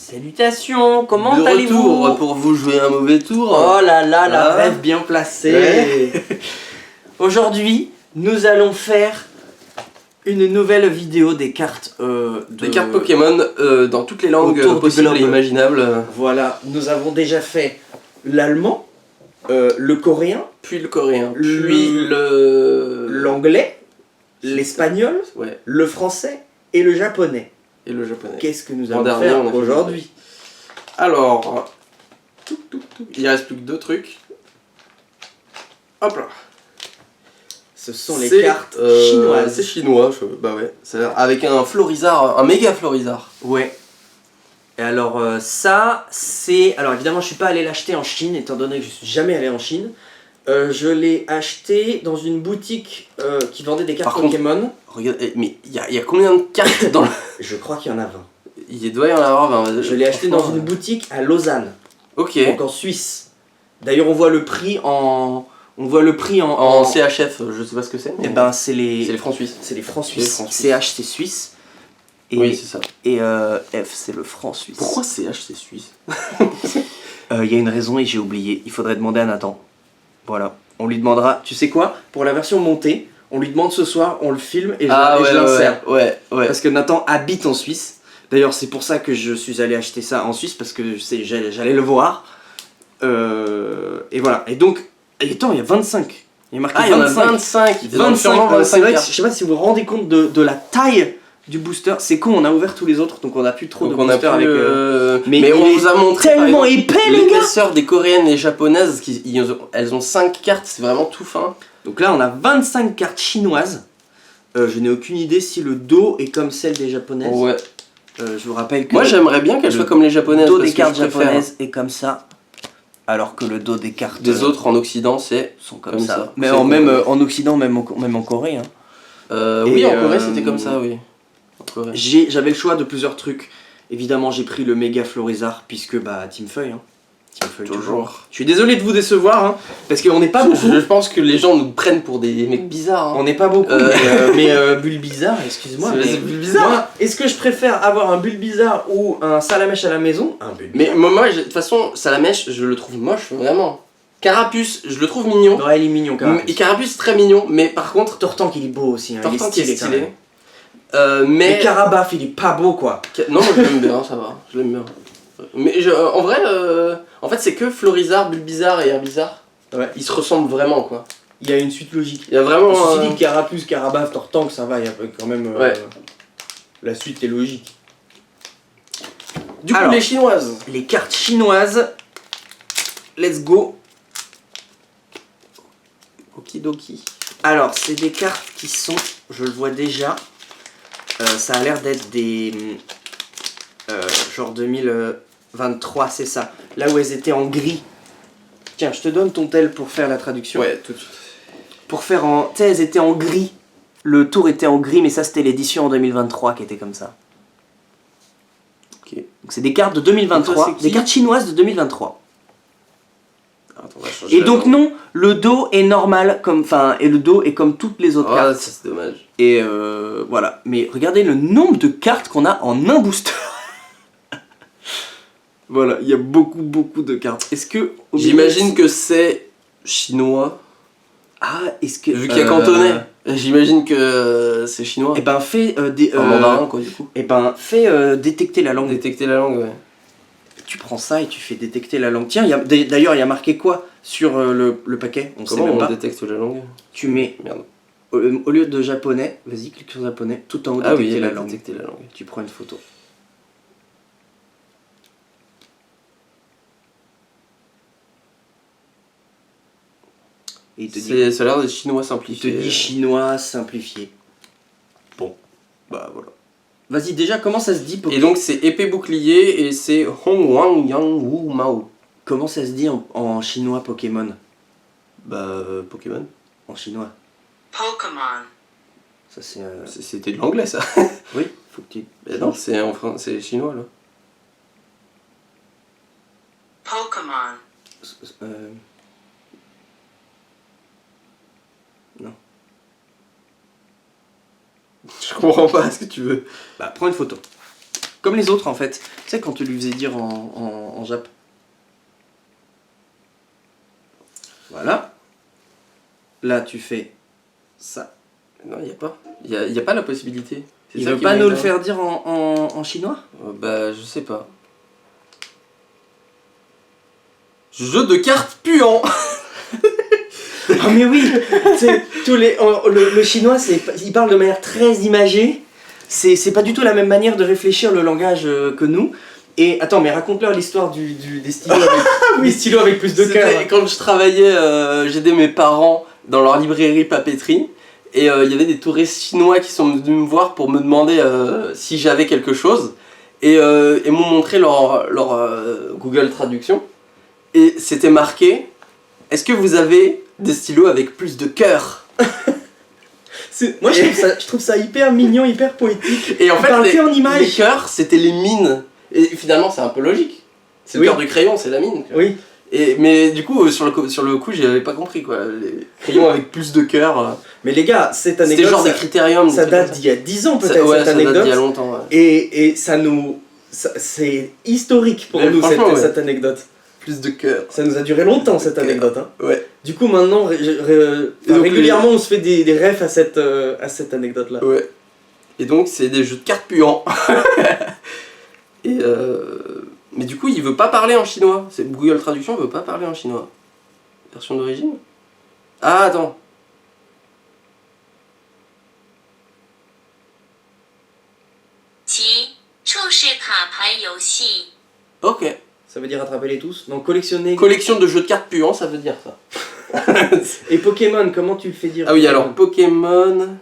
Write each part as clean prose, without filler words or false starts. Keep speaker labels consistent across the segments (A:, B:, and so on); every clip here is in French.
A: Salutations, comment
B: de
A: allez-vous?
B: retour pour vous jouer un mauvais tour.
A: Oh là là, la
B: Ah.
A: rêve bien placée.
B: Ouais.
A: Aujourd'hui, nous allons faire une nouvelle vidéo des cartes
B: Des cartes Pokémon dans toutes les langues
A: autour du
B: possibles
A: globe.
B: et imaginables.
A: Voilà, nous avons déjà fait l'allemand, le coréen,
B: Puis le coréen,
A: Le-
B: puis le...
A: l'anglais, l'espagnol,
B: Ouais,
A: le français et le japonais.
B: et le japonais.
A: Qu'est-ce que nous
B: En
A: allons
B: dernier,
A: faire
B: on a fait
A: aujourd'hui?
B: Alors, il reste plus que 2 trucs. Hop là.
A: Ce sont les
B: C'est,
A: cartes
B: C'est
A: chinoises.
B: chinois, bah ouais. Avec un Florizard, un méga Florizard.
A: Ouais. Et alors ça, c'est... Alors évidemment, je suis pas allé l'acheter en Chine, étant donné que je suis jamais allé en Chine. Je l'ai acheté dans une boutique qui vendait des cartes
B: Par contre-
A: Pokémon.
B: Regarde, mais il y a combien de cartes dans le...
A: Je crois qu'il y en a 20.
B: Il doit y en avoir 20.
A: Je l'ai acheté dans
B: Franchement,
A: une boutique à Lausanne,
B: Ok.
A: donc en Suisse. D'ailleurs, on voit le prix en...
B: En CHF, je sais pas ce que c'est.
A: Eh
B: mais
A: ben, c'est les...
B: c'est les francs suisses.
A: C'est les francs
B: C'est les
A: suisses.
B: francs suisses.
A: CH, c'est suisse. Et,
B: Oui, c'est ça.
A: et F, c'est le franc suisse.
B: Pourquoi CH c'est suisse?
A: Il y a une raison et j'ai oublié. Il faudrait demander à Nathan. Voilà. On lui demandera. Tu sais quoi? Pour la version montée, on lui demande ce soir, on le filme et je l'insère.
B: ouais.
A: Parce que Nathan habite en Suisse. D'ailleurs, c'est pour ça que je suis allé acheter ça en Suisse, parce que j'allais le voir. Et voilà. Et donc, et attends, il y a 25. Il y a marqué
B: Ah, il y en a
A: 25.
B: 25.
A: 25, c'est vrai que
B: cartes.
A: je sais pas si vous vous rendez compte de la taille du booster. C'est con, on a ouvert tous les autres, donc on a plus trop
B: Donc
A: de
B: on a
A: boosters
B: plus
A: avec.
B: mais
A: il
B: on
A: est
B: vous a montré
A: tellement
B: par exemple,
A: épais, les gars!
B: l'épaisseur des coréennes et japonaises, elles ont 5 cartes, c'est vraiment tout fin.
A: Donc là, on a 25 cartes chinoises. Je n'ai aucune idée si le dos est comme celle des japonaises.
B: Ouais.
A: Je vous rappelle que
B: Moi j'aimerais bien qu'elles
A: le
B: soient comme les japonaises.
A: le dos
B: parce
A: des
B: que
A: cartes
B: je préfère
A: japonaises est comme ça, alors que le dos des cartes
B: des autres en Occident c'est
A: sont comme
B: comme
A: ça.
B: ça.
A: Mais
B: C'est
A: même
B: comme-
A: en Occident, même en Corée. Hein.
B: oui,
A: Et,
B: en Corée c'était comme ça, oui. En Corée.
A: J'avais le choix de plusieurs trucs. Évidemment, j'ai pris le méga Florizard, puisque bah Team Feuille. Hein. Team Feuille
B: Toujours.
A: Je suis désolé de vous décevoir, hein, parce qu'on n'est pas beaucoup.
B: Je pense que les gens nous prennent pour des mecs bizarres.
A: On
B: Hein.
A: n'est pas beaucoup, mais Bulbizarre, excuse-moi.
B: C'est bizarre.
A: Moi, est-ce que je préfère avoir un Bulbizarre ou un Salamèche à la maison? Un Bulbizarre.
B: Mais moi, de toute façon, Salamèche, je le trouve moche, vraiment. Carapuce, je le trouve mignon.
A: Ouais, il est mignon quand même.
B: Et Carapuce, très mignon, mais par contre,
A: Tortank, il est beau aussi, hein. Il est
B: Tortank qui est
A: stylé, quand même.
B: stylé.
A: Mais
B: Mais.
A: Carabaf, il est pas beau quoi.
B: Non, moi je l'aime bien, ça va, je l'aime bien. Mais en vrai, en fait, c'est que Florizard, Bulbizarre et Herbizarre.
A: Ouais.
B: Ils se ressemblent vraiment, quoi.
A: Il y a une suite logique.
B: Il y a vraiment.
A: Ceci dit, Carapuce, Carabaf, Tortank, ça va, il y a quand même.
B: Ouais.
A: La suite est logique.
B: Du coup,
A: Alors.
B: les chinoises.
A: Les cartes chinoises. Let's go.
B: Okidoki.
A: Alors, c'est des cartes qui sont, je le vois déjà, ça a l'air d'être des... genre 2023, c'est ça. Là où elles étaient en gris. Tiens, je te donne ton tel pour faire la traduction.
B: Ouais, tout de suite.
A: Pour faire en... Tu sais, elles étaient en gris. Le tour était en gris, mais ça c'était l'édition en 2023 qui était comme ça.
B: Ok.
A: Donc c'est des cartes de 2023,
B: Donc ça, c'est qui
A: des cartes chinoises de 2023.
B: Attends, on va changer
A: Et
B: la
A: donc
B: langue.
A: non, le dos est normal, et le dos est comme toutes les autres
B: Oh,
A: cartes.
B: ça, c'est dommage.
A: Et voilà. Mais regardez le nombre de cartes qu'on a en un booster. Voilà, il y a beaucoup de cartes. Est-ce que...
B: J'imagine que c'est chinois.
A: Ah, est-ce que...
B: Vu qu'il y a cantonais, j'imagine que c'est chinois.
A: Eh ben, fais...
B: En mandarin, quoi, du coup.
A: Eh ben, fais détecter la langue.
B: Détecter la langue, ouais.
A: Tu prends ça et tu fais détecter la langue. Tiens, d'ailleurs, il y a marqué quoi sur le paquet? On
B: Comment
A: sait même
B: on
A: pas.
B: détecte la langue?
A: Tu mets,
B: Merde.
A: au lieu de japonais, vas-y, clique sur japonais, tout en haut,
B: Ah
A: détecter
B: oui,
A: la langue.
B: détecter la langue.
A: Tu prends une photo. Et il te dit,
B: Ça a l'air d'être chinois
A: il te
B: simplifié.
A: dit chinois simplifié. Bon, bah voilà. Vas-y, déjà, comment ça se dit
B: Et donc c'est épée bouclier et c'est Hong Wang Yang Wu Mao.
A: Comment ça se dit en chinois Pokémon?
B: Bah Pokémon.
A: En chinois.
C: Pokemon.
A: Ça c'est...
B: C'était de l'anglais ça.
A: Oui, faut que tu...
B: Mais non, c'est en français, c'est chinois là.
C: Pokemon.
A: Non.
B: Je comprends pas ce que tu veux.
A: Bah, prends une photo. Comme les autres en fait. Tu sais quand tu lui faisais dire en jap. Voilà. Là tu fais ça.
B: Non, il n'y a pas. Il y a pas la possibilité. C'est
A: Il
B: ça
A: veut
B: qui
A: pas nous le
B: m'énerve.
A: faire dire en chinois?
B: Bah, je sais pas. Jeu de cartes puant.
A: Ah mais oui, c'est tous les le chinois il parle de manière très imagée. C'est pas du tout la même manière de réfléchir le langage que nous. Et attends, mais raconte-leur l'histoire des stylos avec, des stylos avec plus de
B: C'était
A: cœur.
B: quand je travaillais, j'aidais mes parents dans leur librairie papeterie. Et il y avait des touristes chinois qui sont venus me voir pour me demander si j'avais quelque chose. Et m'ont montré leur Google Traduction. Et c'était marqué: est-ce que vous avez des stylos avec plus de cœur?
A: Moi je trouve ça hyper mignon, hyper poétique.
B: Et en
A: Il
B: fait,
A: parle que en
B: les
A: images.
B: cœurs, c'était les mines. Et finalement, c'est un peu logique. C'est le
A: Oui.
B: cœur du crayon, c'est la mine.
A: Oui.
B: Mais du coup, sur le coup, j'avais pas compris quoi. Les crayons avec plus de cœur.
A: Mais les gars, cette
B: C'était
A: anecdote,
B: genre des critériums.
A: ça
B: des trucs
A: date
B: comme
A: d'il y a 10 ans
B: ça.
A: peut-être,
B: Ouais,
A: cette
B: ça date
A: anecdote.
B: d'il y a longtemps. Ouais.
A: Et c'est historique pour
B: Mais
A: nous
B: franchement, ouais.
A: cette anecdote.
B: Plus de cœur.
A: Ça nous a duré longtemps cette
B: Ok.
A: anecdote. Hein.
B: Ouais.
A: Du coup maintenant,
B: donc,
A: régulièrement on se fait des refs à cette anecdote là.
B: Ouais. Et donc, c'est des jeux de cartes puants. Et mais du coup, il veut pas parler en chinois. Google Traduction veut pas parler en chinois. Version d'origine. Ah, attends. Ok.
A: Ça veut dire attraper les tous. Donc collectionner.
B: Collection de jeux de cartes puants, ça veut dire ça.
A: Et Pokémon, comment tu le fais dire?
B: Ah oui, alors Pokémon.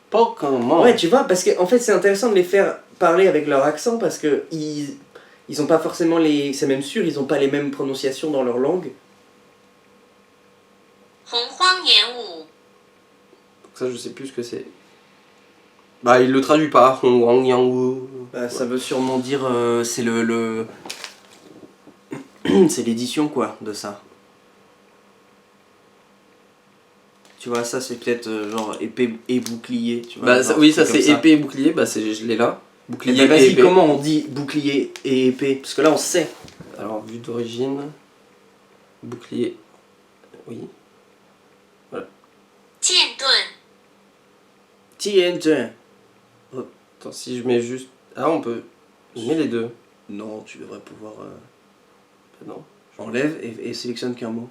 B: Pokémon.
A: Ouais, tu vois, parce que en fait c'est intéressant de les faire parler avec leur accent parce que ils ont pas forcément les. C'est même sûr, ils ont pas les mêmes prononciations dans leur langue.
B: Ça, je sais plus ce que c'est. Bah, il le traduit pas. Hong Wang Yang Wu.
A: Bah, ça veut sûrement dire c'est le c'est l'édition quoi de ça. Tu vois, ça c'est peut-être genre épée et bouclier. Tu vois,
B: Bah,
A: genre,
B: oui, ça
A: truc
B: c'est
A: comme
B: épée et bouclier. Bah, je l'ai là.
A: Eh
B: Bouclier
A: ben,
B: et
A: vas-y,
B: épée.
A: comment on dit bouclier et épée? Parce que là on sait.
B: Alors, vue d'origine. Bouclier. Oui.
A: Tiens.
B: Attends, si je mets juste. Ah, on peut. Je mets les deux.
A: Non, tu devrais pouvoir.
B: Non.
A: Enlève et sélectionne qu'un mot.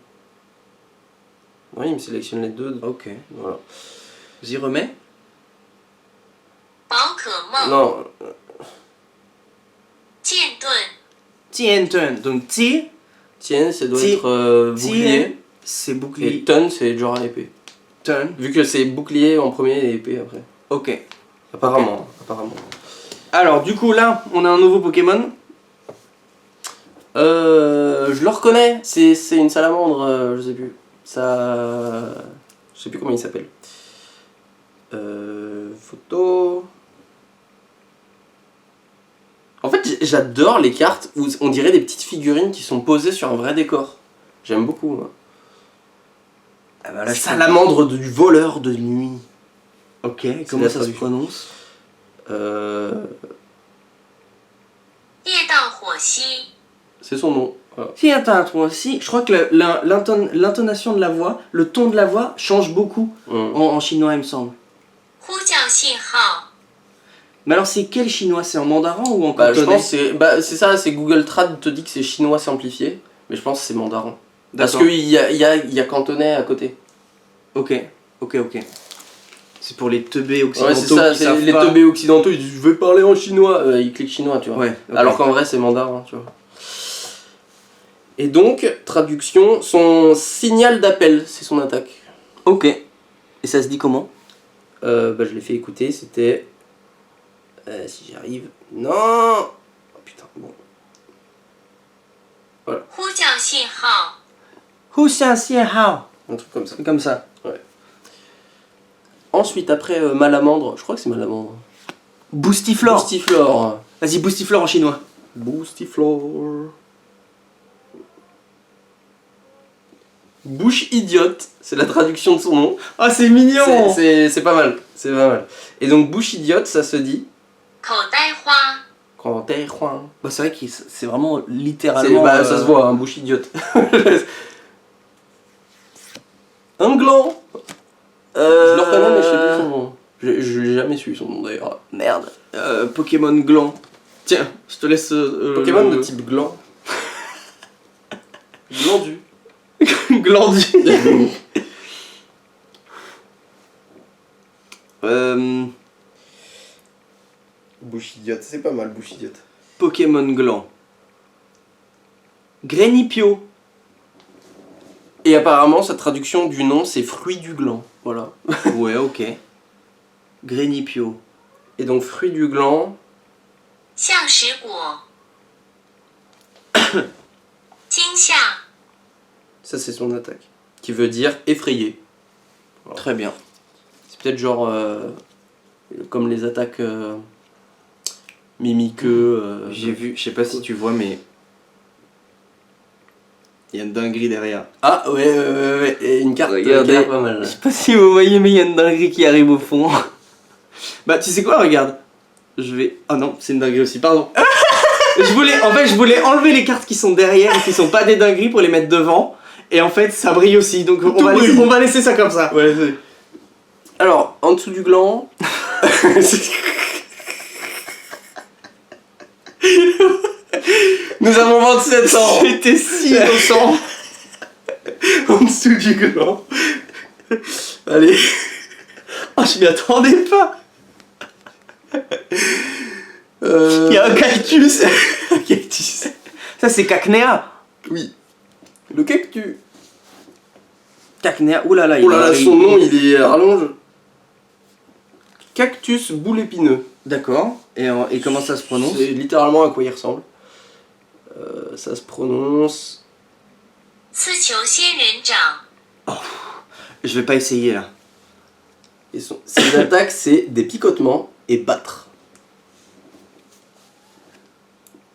B: Oui, il me sélectionne les deux.
A: Ok.
B: Voilà.
A: Vas-y, remets.
B: Non.
A: Tian. Donc ti,
B: Tiens, ça doit
A: Ti-
B: être bouclier.
A: c'est
B: Et
A: bouclier.
B: ton, c'est genre épée.
A: Turn.
B: Vu que c'est bouclier en premier et épée après.
A: Ok.
B: Apparemment.
A: Alors, du coup, là, on a un nouveau Pokémon.
B: Je le reconnais. C'est une salamandre, je sais plus. Ça. Je sais plus comment il s'appelle. Photo. En fait, j'adore les cartes où on dirait des petites figurines qui sont posées sur un vrai décor. J'aime beaucoup, moi.
A: Ah bah
B: La salamandre du voleur de nuit.
A: Ok,
B: la
A: comment ça se
B: traduction.
A: prononce?
B: C'est son nom. Voilà.
A: Si, attends, toi aussi, je crois que l'intonation de la voix, le ton de la voix change beaucoup en chinois, il me semble. Mais alors, c'est quel chinois? C'est en mandarin ou en
B: Bah, je
A: cantonais?
B: pense que c'est ça, c'est Google Trad te dit que c'est chinois simplifié, mais je pense que c'est mandarin. Parce
A: D'accord.
B: qu'il y a cantonais à côté.
A: Ok. C'est pour les teubés
B: Ouais,
A: occidentaux
B: c'est ça,
A: qui
B: c'est
A: savent
B: les
A: pas.
B: teubés occidentaux, ils disent je vais parler en chinois, ils cliquent chinois, tu vois.
A: Ouais, ok.
B: Alors qu'en vrai, c'est mandarin, tu vois. Et donc, traduction, son signal d'appel, c'est son attaque.
A: Ok. Et ça se dit comment?
B: Je l'ai fait écouter, c'était. Si j'y arrive. Non oh, putain, bon.
A: Hu Xian Xie Hao.
B: Un truc comme ça.
A: C'est comme ça.
B: Ensuite, après Malamandre, je crois que c'est Malamandre.
A: Boostiflore.
B: Boostiflore.
A: Vas-y, Boostiflore en chinois.
B: Boostiflore. Bouche idiote, c'est la traduction de son nom.
A: Ah, c'est mignon.
B: C'est pas mal, c'est pas mal. Et donc bouche idiote, ça se dit
C: 口袋花
B: Quand t'es Juan.
A: Bah, c'est vrai que c'est vraiment littéralement.
B: Bah, ça se voit, un bouche idiote. Un gland. Je le reconnais, mais je sais plus son nom. Je l'ai jamais su son nom d'ailleurs.
A: Merde. Pokémon gland. Tiens, je te laisse.
B: Pokémon de type gland. Glandu.
A: glandu.
B: Bouche idiote, c'est pas mal, bouche idiote.
A: Pokémon gland. Grenipio.
B: Et apparemment, sa traduction du nom, c'est fruit du gland. Voilà.
A: Ouais, ok. Grenipio.
B: Et donc, fruit du gland.
C: 象石果惊吓
B: Ça, c'est son attaque. Qui veut dire effrayé.
A: Très bien.
B: C'est peut-être genre. Comme les attaques. Mimiqueux.
A: J'ai vu, je sais pas si tu vois, mais. Il y a une dinguerie derrière.
B: Ah, ouais. Et une carte qui a
A: Regardez.
B: l'air pas mal.
A: Je sais pas si vous voyez, mais il y a une dinguerie qui arrive au fond. Bah, tu sais quoi, regarde. Je vais. Ah non, c'est une dinguerie aussi, pardon. je voulais enlever les cartes qui sont derrière et qui sont pas des dingueries pour les mettre devant. Et en fait, ça brille aussi. Donc, on va laisser ça comme ça.
B: Ouais, c'est. Alors, en dessous du gland. Nous avons 27 ans.
A: J'étais si innocent.
B: En dessous du gland. Allez.
A: Oh, je m'y attendais pas. Il y a un cactus.
B: Un cactus.
A: Ça, c'est Cacnea.
B: Oui. Le cactus.
A: Cacnea. Ouh là là,
B: Oh là là, son nom, il est à rallonge. Cactus boule épineux.
A: D'accord. Et comment ça se prononce?
B: C'est littéralement à quoi il ressemble. Ça se prononce.
C: 刺球仙人掌
A: Je vais pas essayer là.
B: Et ses attaques, c'est des picotements et battre.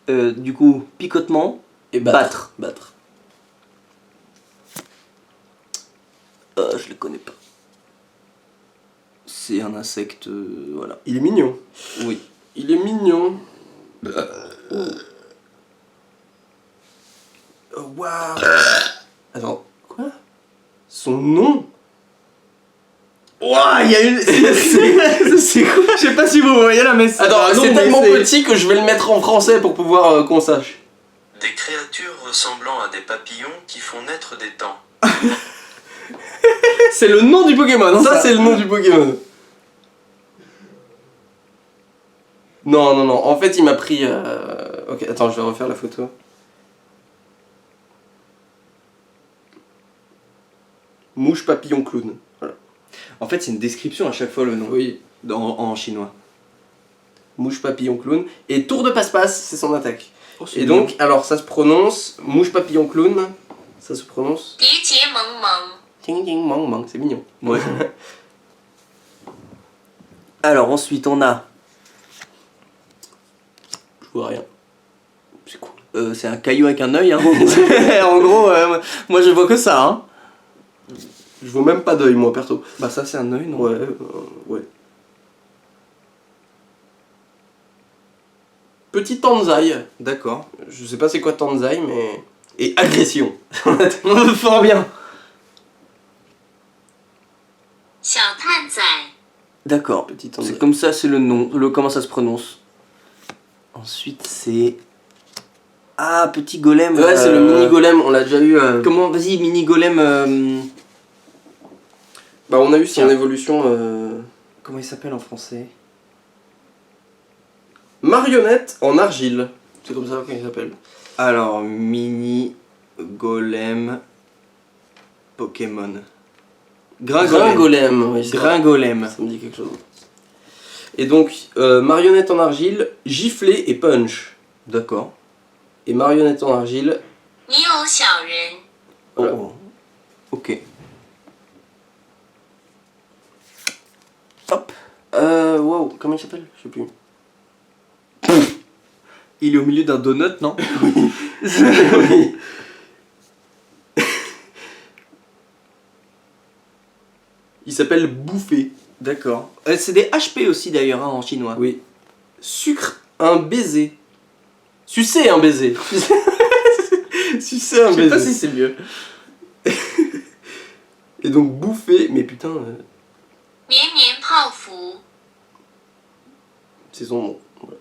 A: Du coup, picotement.
B: Et battre. Battre.
A: Je le connais pas. C'est un insecte. Voilà.
B: Il est mignon.
A: Oui.
B: Il est mignon. Oh, waouh. Attends, quoi? Son nom?
A: Ouah, il y a une. C'est quoi? Je sais pas si vous voyez là, mais c'est.
B: Attends,
A: Ah non,
B: c'est
A: mais
B: tellement petit que je vais le mettre en français pour pouvoir qu'on sache.
C: Des créatures ressemblant à des papillons qui font naître des dents.
A: C'est le nom du Pokémon, hein,
B: Ça, c'est le nom du Pokémon. Non. En fait, il m'a pris. Ok, attends, je vais refaire la photo. Mouche, papillon, clown. Voilà.
A: En fait, c'est une description à chaque fois le nom.
B: Oui.
A: En chinois.
B: Mouche, papillon, clown. Et tour de passe-passe, c'est son attaque.
A: Oh, c'est
B: Et donc, alors ça se prononce. Mouche, papillon, clown. Ça se prononce.
C: 鼻结蒙蒙
B: Ting, ting, mang, mang. C'est mignon.
A: Ouais. Alors ensuite on a.
B: Je vois rien.
A: C'est quoi? C'est un caillou avec un œil, hein. En gros, moi je vois que ça, hein.
B: Je vois même pas d'œil, moi, perso.
A: Bah ça c'est un œil, non?
B: Ouais. Petit Tanzai.
A: D'accord.
B: Je sais pas c'est quoi Tanzai, mais. Et agression.
A: Fort bien.
C: 小探仔
A: D'accord.
B: Petit Tanzai.
A: C'est comme ça, c'est le nom. Comment ça se prononce? Ensuite c'est. Ah, petit golem.
B: Ouais, c'est le mini golem, on l'a déjà eu.
A: Comment? Vas-y, mini golem.
B: Bah, on a eu son
A: Tiens.
B: évolution.
A: Comment il s'appelle en français?
B: Marionnette en argile. C'est comme ça qu'il s'appelle.
A: Alors, mini golem Pokémon.
B: Gringolem, oui, c'est vrai.
A: Gringolem.
B: Ça me dit quelque chose. Et donc, marionnette en argile, giflet et punch.
A: D'accord.
B: Et marionnette en argile.
C: 你有小人
B: Voilà.
A: Oh. Ok.
B: Hop. Wow, comment il s'appelle? Je sais plus.
A: Il est au milieu d'un donut, non?
B: Oui. Il s'appelle Bouffé.
A: D'accord. C'est des HP aussi d'ailleurs, hein, en chinois.
B: Oui. Sucre un baiser. Sucer un baiser. Sucer un
A: Je sais
B: baiser.
A: pas si c'est mieux.
B: Et donc bouffer, mais putain,
D: 绵绵泡芙，
B: c'est son nom. Voilà.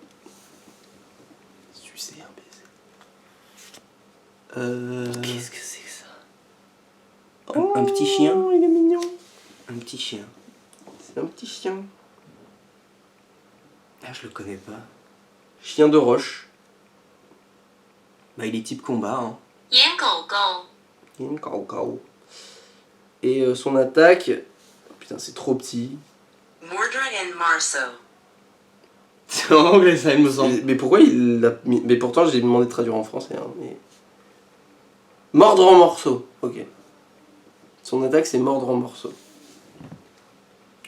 B: Sucer un baiser.
A: Qu'est-ce que c'est que ça? Un petit chien.
B: Il est mignon.
A: Un petit chien.
B: C'est un petit chien.
A: Ah, je le connais pas.
B: Chien de roche.
A: Bah, il est type combat, hein.
D: 野狗狗，
B: Et son attaque. Putain, c'est trop petit.
D: Mordred and Marceau,
A: C'est en anglais, ça, il me semble.
B: Mais pourquoi il l'a mis. Mais pourtant, j'ai demandé de traduire en français. Hein, mais... Mordre en morceaux. Ok. Son attaque, c'est mordre en morceaux.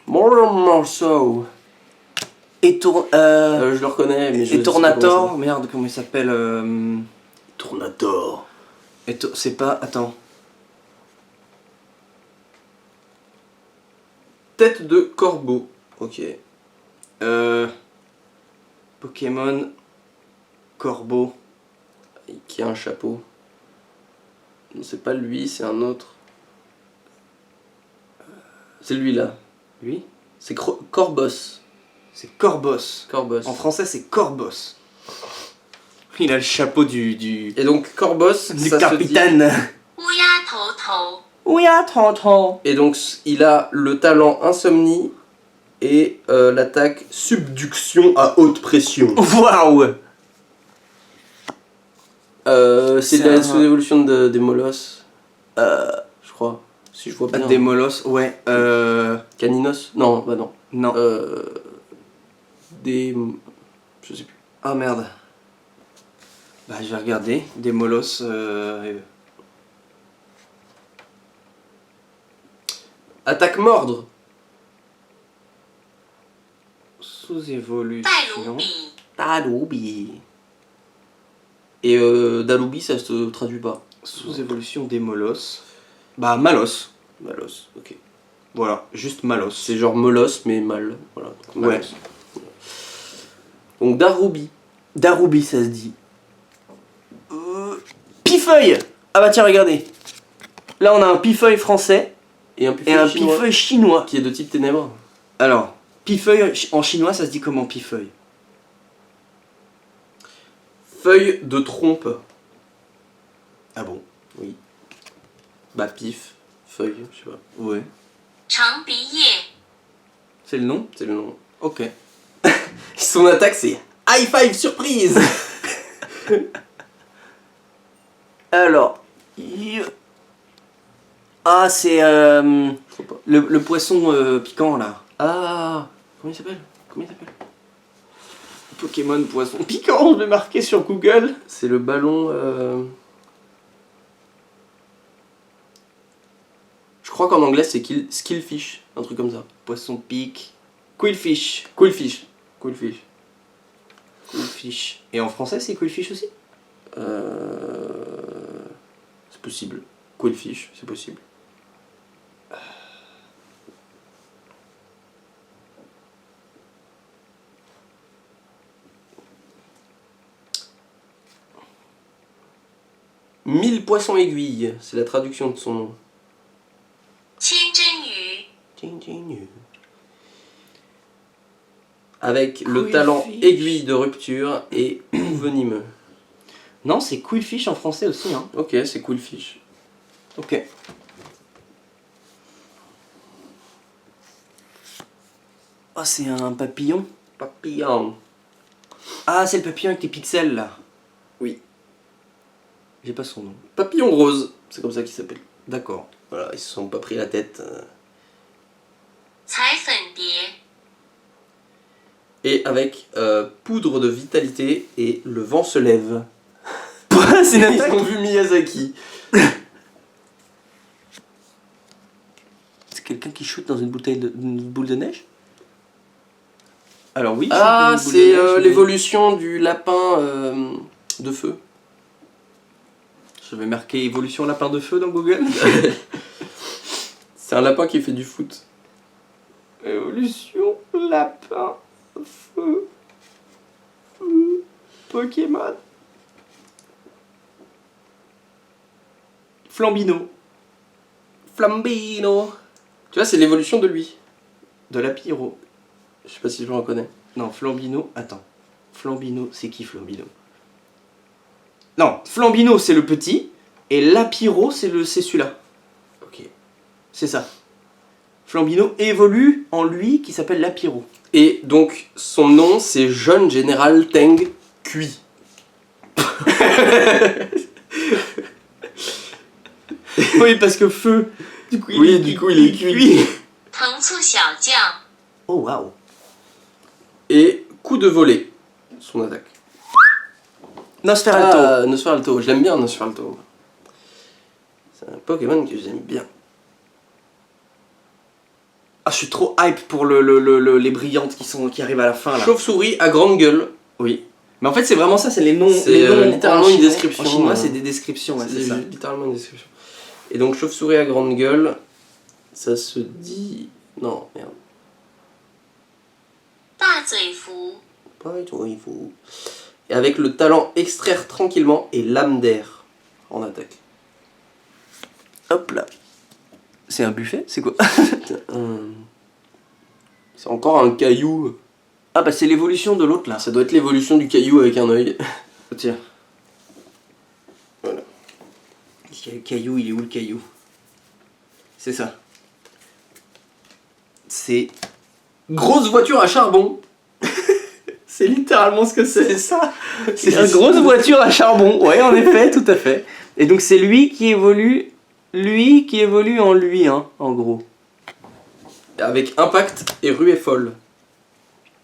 B: Mordre en morceaux.
A: Et
B: Je le reconnais, mais je sais pas comment
A: Tournator, merde, comment il s'appelle
B: ça- Tournator.
A: C'est pas. Attends.
B: Tête de corbeau. Ok.
A: Pokémon. Corbeau.
B: Qui a un chapeau. Non, c'est pas lui, c'est un autre. C'est lui là.
A: Lui?
B: C'est Corbos.
A: C'est Corbos.
B: Corbos.
A: En français, c'est Corbos. Il a le chapeau du
B: Et donc Corbos, ça se dit-
A: capitaine.
D: 乌鸦头头，
A: Oui, attends.
B: Et donc il a le talent insomnie et l'attaque subduction à haute pression.
A: Waouh.
B: C'est
A: C'est
B: la
A: un-
B: sous-évolution des molosses. Je crois. Si je vois bien.
A: Des molosses, ouais.
B: Caninos. Non, bah non.
A: Non.
B: Des. Je sais plus.
A: Ah merde. Bah, je vais regarder. Des molosses.
B: Attaque mordre.
A: Sous-évolution.
D: 戴卢比，
A: Dalubi.
B: Et Dalubi, ça se traduit pas.
A: Sous-évolution des molosses. Bah, Malos.
B: Malos, ok.
A: Voilà, juste Malos.
B: C'est genre molosse mais mal. Voilà. donc
A: Ouais.
B: Malos. Donc Darubi.
A: Darubi, ça se dit. Pifeuille. Ah bah tiens, regardez. Là, on a un pifeuille français
B: Et un
A: et
B: pifeuille
A: un
B: chinois.
A: pifeuille chinois.
B: Qui est de type ténèbres.
A: Alors, pifeuille en chinois, ça se dit comment pifeuille?
B: Feuille de trompe.
A: Ah bon?
B: Oui. Bah pif. Feuille, je sais pas.
A: Ouais.
D: 长鼻叶，
A: C'est le nom?
B: C'est le nom.
A: Ok.
B: Son attaque c'est High Five Surprise.
A: Alors. Ah, c'est
B: Faut pas.
A: le poisson piquant là.
B: Ah. Comment il s'appelle? Comment il s'appelle?
A: Pokémon poisson piquant, je vais marquer sur Google.
B: C'est le ballon. Je crois qu'en anglais c'est Skillfish, un truc comme ça.
A: Poisson pique. Quillfish.
B: Quillfish. Quillfish.
A: Quillfish. Et en français, c'est Quillfish aussi?
B: C'est possible. Quillfish, c'est possible. Mille poissons aiguilles, c'est la traduction de son nom.
D: 千真鱼，
B: Avec le
A: Quillfish.
B: talent aiguille de rupture et venimeux.
A: Non, c'est Quillfish en français aussi, hein.
B: Ok, c'est Quillfish.
A: Ok. Oh, c'est un papillon.
B: Papillon.
A: Ah, c'est le papillon avec les pixels là.
B: Oui.
A: J'ai pas son nom.
B: Papillon rose, c'est comme ça qu'il s'appelle.
A: D'accord.
B: Voilà, ils se sont pas pris la tête.
D: 彩粉蝶，
B: Et avec poudre de vitalité et le vent se lève.
A: c'est une
B: Ils
A: attaque.
B: ont vu Miyazaki.
A: C'est quelqu'un qui shoot dans une boule de neige? Alors oui.
B: Ah,
A: shoot dans une boule de
B: c'est
A: neige, mais-
B: l'évolution du lapin de feu.
A: Je vais marquer évolution lapin de feu dans Google.
B: C'est un lapin qui fait du foot.
A: Évolution lapin feu. Pokémon. Flambino.
B: Flambino. Tu vois, c'est l'évolution de lui.
A: De la Pyro.
B: Je sais pas si je le reconnais.
A: Non, Flambino. Attends. Flambino, c'est qui Flambino? Non, Flambino, c'est le petit. Et Lapiro, c'est celui-là.
B: Ok.
A: C'est ça. Flambino évolue en lui qui s'appelle Lapiro.
B: Et donc, son nom, c'est Jeune Général Teng Kui.
A: Oui, parce que feu. Du coup,
B: Oui, du coup, il est cuit.
D: 藤簇小将，
A: Oh, waouh.
B: Et coup de volée. Son attaque.
A: Nosferalto.
B: Ah, Nosferalto. Je l'aime bien, Nosferalto. C'est un Pokémon que j'aime bien.
A: Ah, je suis trop hype pour les brillantes qui arrivent à la fin là.
B: Chauve-souris à grande gueule.
A: Oui. Mais en fait, c'est vraiment ça, c'est les noms.
B: C'est,
A: les noms
B: littéralement
A: en
B: une
A: chinois-
B: description,
A: En chinois,
B: euh,
A: c'est des descriptions, ouais, c'est ça.
B: littéralement une description. Et donc, chauve-souris à grande gueule, ça se dit. Non, merde.
D: 大嘴蝠，
B: Pas du tout, il faut. Et avec le talent extraire tranquillement et lame d'air en attaque.
A: Hop là. C'est un buffet? C'est quoi?
B: C'est encore un caillou.
A: Ah, bah c'est l'évolution de l'autre là.
B: Ça doit être l'évolution du caillou avec un œil.
A: Tiens.
B: Voilà.
A: Le caillou, il est où le caillou? C'est ça. C'est.
B: Grosse voiture à charbon.
A: C'est littéralement ce que c'est.
B: C'est ça.
A: C'est une grosse voiture à charbon. Ouais, en effet, tout à fait. Et donc c'est lui qui évolue en lui, hein, en gros.
B: Avec impact et ruée folle.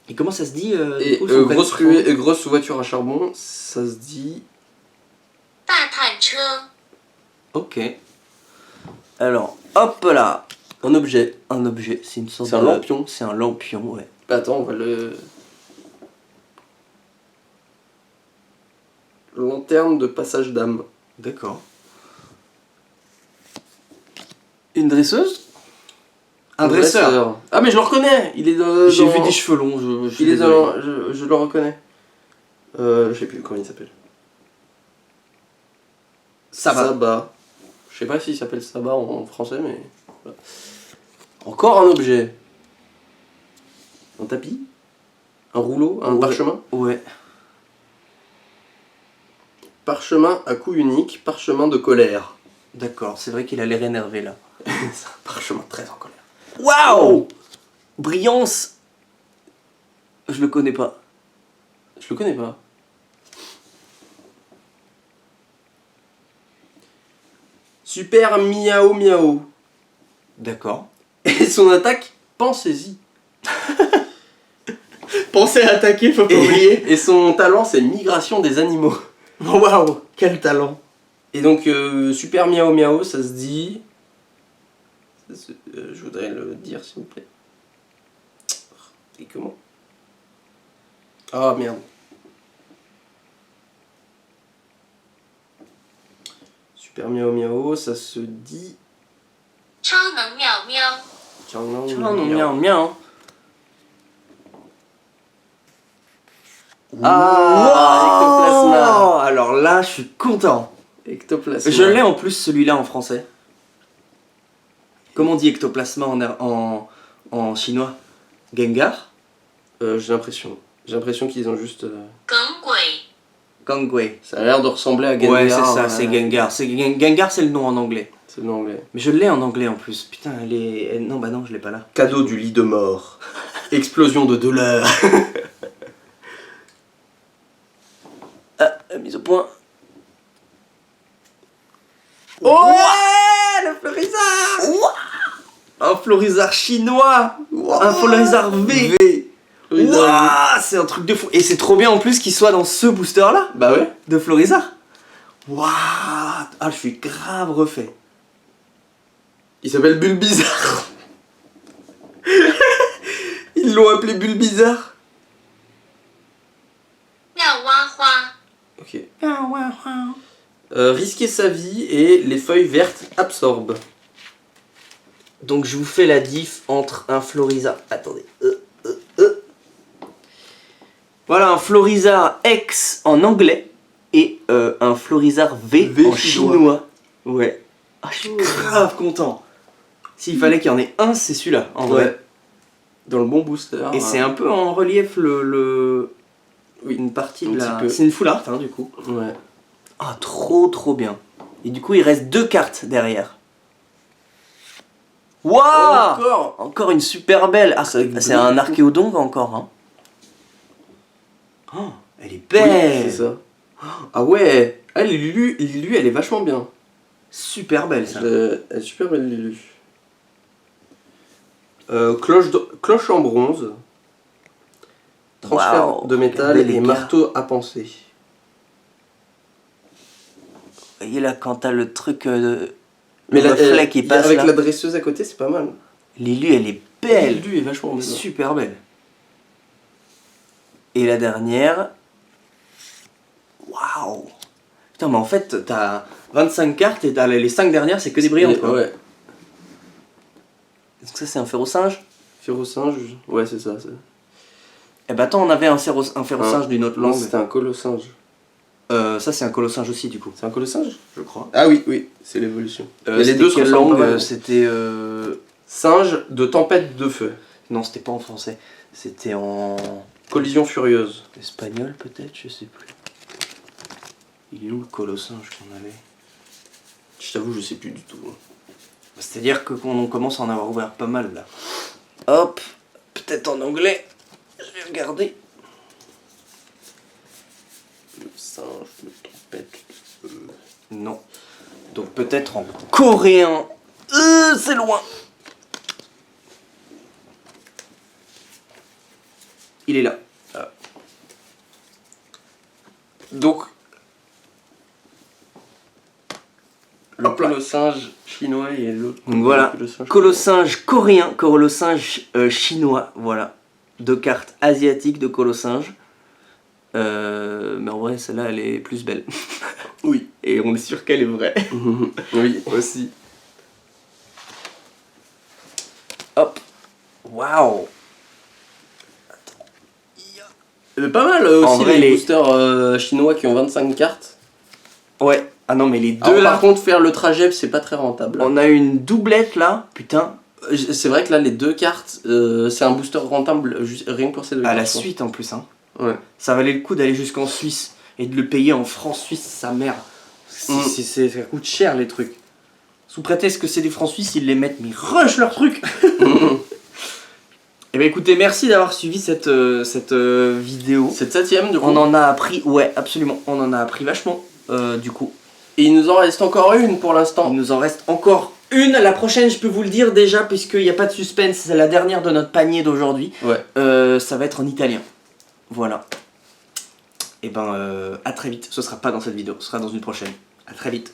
A: Et comment ça se dit
B: Et
A: du coup, son
B: grosse
A: prénom?
B: ruée et grosse voiture à charbon, ça se dit.
D: 大探车，
A: Ok. Alors, hop là.
B: Un objet.
A: Un objet, c'est une sorte
B: C'est un
A: de-
B: lampion.
A: C'est un lampion, ouais.
B: Attends, on va le. Lanterne de passage d'âme.
A: D'accord. Une dresseuse? Un dresseur.
B: Ah, mais je le reconnais. Il est dans.
A: J'ai
B: dans-
A: vu des cheveux longs, je suis
B: Il est
A: désolé.
B: dans. Je le reconnais. Je sais plus comment il s'appelle. Saba. Je sais pas s'il s'appelle Saba en français, mais. Voilà. Encore un objet. Un tapis. Un rouleau. Un
A: Ouais.
B: parchemin.
A: Ouais.
B: Parchemin à coup unique. Parchemin de colère.
A: D'accord, c'est vrai qu'il a l'air énervé là.
B: C'est un parchemin très en colère.
A: Waouh! Brillance! Je le connais pas.
B: Je le connais pas. Super Miao Miao.
A: D'accord.
B: Et son attaque, pensez-y.
A: Pensez à attaquer, faut
B: Et son talent, c'est migration des animaux.
A: Waouh! Quel talent!
B: Et donc, Super Miao Miao, ça se dit. Je voudrais le dire, s'il vous plaît. Et comment? Ah merde. Super Miao Miao, ça se dit.
D: 超能妙喵，
A: Miaou, miaou.
B: Ectoplasma.
A: Oh, alors là, je suis content.
B: Ectoplasma.
A: Je l'ai en plus celui-là en français. Comment on dit ectoplasma en chinois? Gengar?
B: J'ai l'impression. J'ai l'impression qu'ils ont juste.
D: 耿鬼，
A: Gangwei.
B: Ça a l'air de ressembler à Gengar.
A: Ouais, c'est ça, c'est Gengar. Gengar, c'est le nom en anglais.
B: C'est le nom anglais.
A: Mais je l'ai en anglais en plus. Putain, non, bah non, je l'ai pas là.
B: Cadeau du lit de mort. Explosion de douleur.
A: Ah, mise au point.
B: Oh ouais, le Florizard.
A: Un Florizard chinois. Un Florizard V. Ouah, c'est un truc de fou. Et c'est trop bien en plus qu'il soit dans ce booster là
B: Bah ouais.
A: de Florizard. Waouh. Ah, je suis grave refait.
B: Il s'appelle Bulbizarre. Ils l'ont appelé Bulbizarre.
D: 妙蛙花，
B: Ok. Risquer sa vie et les feuilles vertes absorbent.
A: Donc je vous fais la diff entre un Florizard. Attendez. Voilà un Florizard X en anglais et un Florizard V,
B: V
A: en
B: chinois.
A: chinois. Ouais. Ah, je suis grave content. S'il fallait qu'il y en ait un, c'est celui-là, en vrai.
B: Ouais. Dans le bon booster.
A: Et c'est un peu en relief oui, une partie
B: Un
A: de
B: petit
A: la...
B: peu.
A: C'est une full art, hein, du coup.
B: Ouais.
A: Ah, trop bien. Et du coup, il reste 2 cartes derrière. Waouh! Encore une super belle. Ah, c'est
B: Avec
A: un
B: bleu.
A: archéodonte encore, hein. Oh, elle est
B: Oui,
A: belle.
B: c'est ça. Ah ouais. Ah, Lulu, elle est vachement bien.
A: Super belle, ça.
B: Elle est super belle, Lulu. Cloche en bronze. Transfert
A: Waouh,
B: de métal
A: regardez les
B: et
A: gars.
B: marteau à penser.
A: Vous voyez là, quand t'as le truc,
B: Mais
A: le reflet qui passe
B: avec
A: là.
B: la dresseuse à côté, c'est pas mal.
A: Lulu, elle est belle.
B: Lulu est vachement bien.
A: Super belle. Et la dernière. Waouh! Putain, mais en fait, t'as 25 cartes et t'as les 5 dernières, c'est que des brillantes, quoi.
B: Ouais.
A: Est-ce que ça, c'est un ferro-singe?
B: Férocinge. Ouais, c'est ça.
A: Eh ben attends, on avait un ferro-singe d'une autre
B: Non,
A: langue.
B: c'était un colossinge.
A: Ça, c'est un colossinge aussi, du coup.
B: C'est un colossinge?
A: Je crois.
B: Ah oui, c'est l'évolution. Mais les
A: C'était
B: deux se
A: quelle
B: ressemblent pas
A: langue?
B: mal.
A: C'était.
B: Singe de tempête de feu.
A: Non, c'était pas en français. C'était en.
B: Collision furieuse.
A: Espagnol, peut-être? Je sais plus. Il est où le colossinge qu'on avait?
B: Je t'avoue, je sais plus du tout.
A: C'est-à-dire qu'on commence à en avoir ouvert pas mal là. Hop, peut-être en anglais. Je vais regarder.
B: Le singe de tempête de feu.
A: Non. Donc peut-être en coréen. C'est loin. Il est là.
B: Donc, le
A: Hop là.
B: colossinge chinois et l'autre.
A: Donc voilà,
B: colossinge.
A: colossinge coréen, colossinge chinois, voilà. 2 cartes asiatiques de colossinge. Mais en vrai, celle-là, elle est plus belle.
B: Oui.
A: Et on est sûr qu'elle est vraie.
B: Oui, aussi.
A: Hop. Waouh.
B: Pas mal
A: En
B: aussi
A: vrai,
B: les
A: les-
B: boosters chinois qui ont 25 cartes.
A: Ouais. Ah non, mais les deux
B: Alors,
A: là.
B: par contre, faire le trajet, c'est pas très rentable.
A: On a une doublette là. Putain.
B: C'est vrai que là, les 2 cartes, c'est un booster rentable rien que pour ces 2
A: À
B: cartes.
A: la
B: je pense.
A: suite en plus, hein.
B: Ouais.
A: Ça valait le coup d'aller jusqu'en Suisse et de le payer en francs suisses, sa mère. Ça coûte cher les trucs. Sous prétexte que c'est des francs suisses, ils les mettent, mais ils rushent leurs trucs. Et ben écoutez, merci d'avoir suivi cette vidéo.
B: C'est le 7ème du coup.
A: On en a appris, ouais, absolument, on en a appris vachement du coup.
B: Et il nous en reste encore une pour
A: Il
B: l'instant.
A: nous en reste encore une. La prochaine, je peux vous le dire déjà, puisqu'il n'y a pas de suspense, c'est la dernière de notre panier d'aujourd'hui.
B: Ouais.
A: Ça va être en italien. Voilà. Et ben, à très vite. Ce sera pas dans cette vidéo, ce sera dans une prochaine. À très vite.